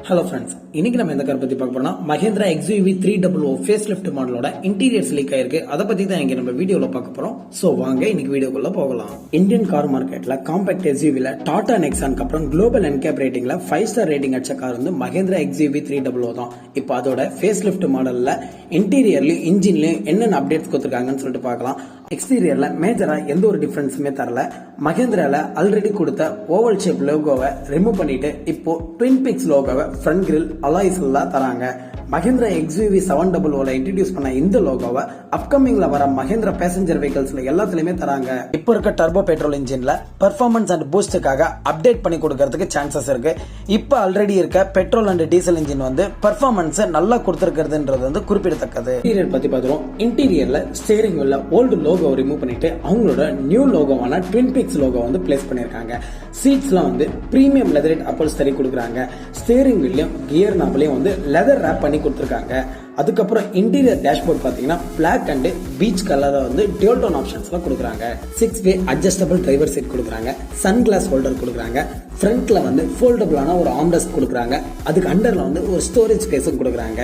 Hello friends, இன்னைக்கு நம்ம எந்த கார் பத்தி பார்க்க போறோம்னா மஹேந்திரா XUV 300 ஃபேஸ்லிஃப்ட் மாடலோட இன்டீரியர்ஸ் லீக் ஆயிருக்கு. அதை பத்தி தான் இங்க நம்ம வீடியோல பார்க்க போறோம். சோ வாங்க இன்னைக்கு வீடியோக்குள்ள போகலாம். இந்தியன் கார் மார்க்கெட்ல காம்பாக்ட் SUVல டாடா நெக்ஸானுக்கு அப்புறம் குளோபல் என்கேப் ரேட்டிங்ல 5 ஸ்டார் ரேட்டிங் அடிச்ச கார் வந்து மஹேந்திரா XUV 300 தான். இப்போ அதோட ஃபேஸ்லிஃப்ட் மாடல்ல இன்டீரியர்லயும் இன்ஜின்லயும் என்னென்ன அப்டேட்ஸ் கொடுத்திருக்காங்கன்னு சொல்லிட்டு பார்க்கலாம். எக்ஸ்டீரியர்ல மேஜரா எந்த ஒரு டிஃபரன்ஸுமே தரல. மஹேந்திரால ஆல்ரெடி கொடுத்த ஓவல் ஷேப் லோகோவை ரிமூவ் பண்ணிட்டு இப்போ ட்வின் பிக்ஸ் லோகோவை ஃப்ரண்ட் கிரில் அலாய்ஸ் எல்லாம் தராங்க. மஹேந்திரா XUV 700 இன்ட்ரோடியூஸ் பண்ண இந்த லோகோவை அப்கமிங்ல வர மஹேந்திரா பேசஞ்சர் வெஹிக்கிள்ஸ்ல எல்லாத்துலயுமே தராங்க. இப்போ இருக்க டர்போ பெட்ரோல் இன்ஜின்ல பெர்ஃபார்மன்ஸ் அண்ட் பூஸ்டுக்காக அப்டேட் பண்ணி கொடுக்கறதுக்கு சான்சஸ் இருக்கு. இப்போ ஆல்ரெடி இருக்க பெட்ரோல் அண்ட் டீசல் இன்ஜின் வந்து பெர்ஃபார்மன்ஸ் நல்லா கொடுத்திருக்கிறதுன்றது வந்து குறிப்பிடத்தக்கது. இன்டீரியர் பத்தி பார்த்துறோம். இன்டீரியர்ல ஸ்டீரிங் வீல்ல ஓல்டு லோகோ ரிமூவ் பண்ணிட்டு அவங்களோட நியூ லோகோவான ட்வின் பிக்ஸ் லோகோ வந்து பிளேஸ் பண்ணிருக்காங்க. சீட்ஸ்லாம் வந்து பிரீமியம் லெதர் அப்போல்ஸ்டரி கொடுக்குறாங்க. ஸ்டீரிங் வீல்லையும் கியர் நாப்லயும் வந்து லெதர் ரேப் பண்ணி கொடுத்திருக்காங்க. அதுக்கப்புறம் இன்டீரியர் டேஷ்போர்ட் பாத்தீங்கன்னா பிளாக் அண்ட் பீச் கலர்ல வந்து டியூல் டோன் ஆப்ஷன்ஸ்ல கொடுக்குறாங்க. 6-வே அட்ஜஸ்டபிள் டிரைவர் சீட் கொடுக்குறாங்க. சன் கிளாஸ் ஹோல்டர் கொடுக்குறாங்க. ஃப்ரண்ட்ல வந்து ஃபோல்டபிளான ஒரு ஆர்ம்ரெஸ்ட் கொடுக்குறாங்க. அதுக்கு அண்டர்ல வந்து ஒரு ஸ்டோரேஜ் ஸ்பேஸும் கொடுக்குறாங்க.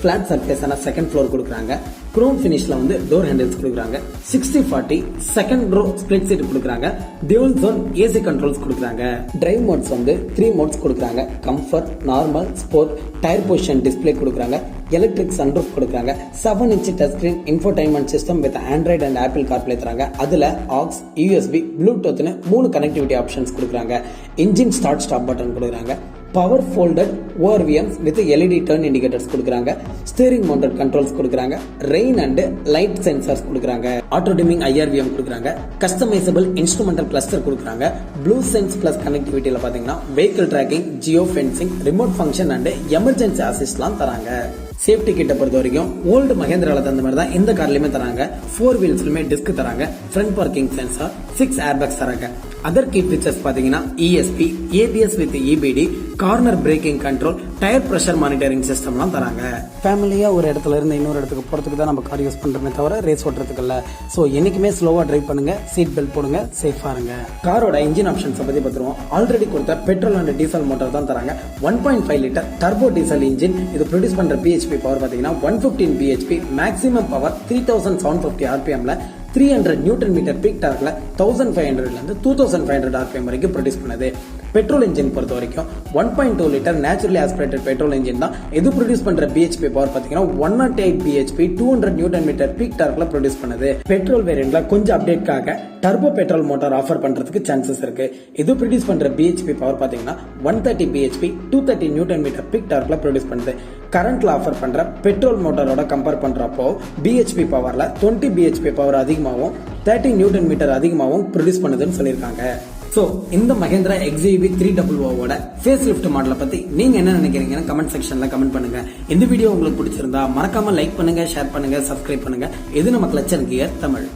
பிளாட் சர்ஃபேஸான செகண்ட் ஃப்ளோர் கொடுக்குறாங்க. குரோம் ஃபினிஷ்ல வந்து டோர் ஹேண்டில்ஸ் கொடுக்குறாங்க. 60/40 செகண்ட் ரோ ஸ்பிளிட் சீட் கொடுக்குறாங்க. டியூல் ஜோன் ஏசி கண்ட்ரோல்ஸ் கொடுக்குறாங்க. டிரைவ் மோட்ஸ் வந்து 3 மோட்ஸ் கொடுக்குறாங்க. Comfort, normal, sport, tyre position display கொடுக்குறாங்க. எலக்ட்ரிக் சன்ரூஃப் கொடுக்குறாங்க. 7 inch touch screen infotainment system with Android and Apple CarPlay தராங்க. அதுல aux, USB, ப்ளூடூத்னு 3 connectivity options கொடுக்குறாங்க. இன்ஜின் ஸ்டார்ட் ஸ்டாப் பட்டன் கொடுக்குறாங்க. Power folded ORVMs with LED turn indicators கொடுக்குறாங்க. Steering mounted controls கொடுக்குறாங்க. Rain and light sensors கொடுக்குறாங்க. Auto dimming IRVM கொடுக்குறாங்க. Customisable instrumental cluster கொடுக்குறாங்க. ப்ளூ சென்ஸ் பிளஸ் கனெக்டிவிட்டியில பாத்தீங்கன்னா vehicle tracking, geo fencing, remote function and emergency அசிஸ்ட்லாம் தராங்க. Safety கிட்ட பொறுத்த வரைக்கும் ஓல்டு மஹேந்திரால தந்த மாதிரி தான் இந்த கார்லயுமே தராங்க. 4 வீல்ஸ்லயுமே டிஸ்க் தராங்க. ஃப்ரண்ட் பார்க்கிங் சென்சார், 6 ஏர்பேக்ஸ் தராங்க. அதர் கீ ஃபீச்சர்ஸ் பாத்தீங்கன்னா ESP, ABS with EBD, corner braking control, tyre pressure monitoring சிஸ்டம்லாம் தராங்க. ஃபேமிலியா ஒரு இடத்துல இருந்து இன்னொரு இடத்துக்கு போறதுக்கு தான் நம்ம கார் யூஸ் பண்றோமே தவிர ரேஸ் ஓட்டுறதுக்கு இல்ல. சோ என்னைக்குமே ஸ்லோவா டிரைவ் பண்ணுங்க, சீட் பெல்ட் போடுங்க, சேஃபா இருங்க. காரோட இன்ஜின் ஆப்ஷன்ஸ் பத்தி பார்த்துருவோம். ஆல்ரெடி கொடுத்த பெட்ரோல் அண்ட் டீசல் மோட்டார் தான் தராங்க. 1.5 லிட்டர் டர்போ டீசல் இன்ஜின். இது ப்ரொடியூஸ் பண்ற BHP பவர் பாத்தீங்கன்னா 115 BHP, மேக்ஸிமம் பவர் 3750 RPMல 300 நியூட்டன் மீட்டர் பீக் டார்க்ல 1500 இருந்து 2500 RPM வரைக்கும் ப்ரொடியூஸ் பண்ணுது. பெட்ரோல் இன்ஜின் பொறுத்த வரைக்கும் 1.2 litre naturally aspirated petrol engine தான். இது ப்ரொடியூஸ் பண்ற BHP பவர் பாத்தீங்கன்னா 108 BHP, 200 நியூட்டன் மீட்டர் பீக் டார்க்ல ப்ரொடியூஸ் பண்ணுது. பெட்ரோல் வேரியன்ட்ல கொஞ்சம் அப்டேட்காக டர்போ பெட்ரோல் மோட்டார் ஆஃபர் பண்றதுக்கு சான்சஸ் இருக்கு. இது ப்ரொடியூஸ் பண்ற BHP பவர் பாத்தீங்கன்னா 130 BHP, 230 நியூட்டன் மீட்டர் பீக் டார்க்ல ப்ரொடியூஸ் பண்ணுது. கரண்ட்ல ஆஃபர் பண்ற பெட்ரோல் மோட்டாரோட கம்பேர் பண்றப்போ BHP பவர்ல 20 BHP பவர் அதிகமாகவும் 30 நியூட்டன் மீட்டர் அதிகமாகவும் ப்ரொடியூஸ் பண்ணுதுன்னு சொல்லியிருக்காங்க. சோ இந்த மஹேந்திரா XUV 300 ஃபேஸ்லிஃப்ட் மாடலை பத்தி நீங்க என்ன நினைக்கிறீங்கன்னு கமெண்ட் செக்ஷன்ல கமெண்ட் பண்ணுங்க. இந்த வீடியோ உங்களுக்கு பிடிச்சிருந்தா மறக்காம லைக் பண்ணுங்க, ஷேர் பண்ணுங்க, சப்ஸ்கிரைப் பண்ணுங்க. இது நம்ம கிளட்ச் அண்ட் கியர் தமிழ்.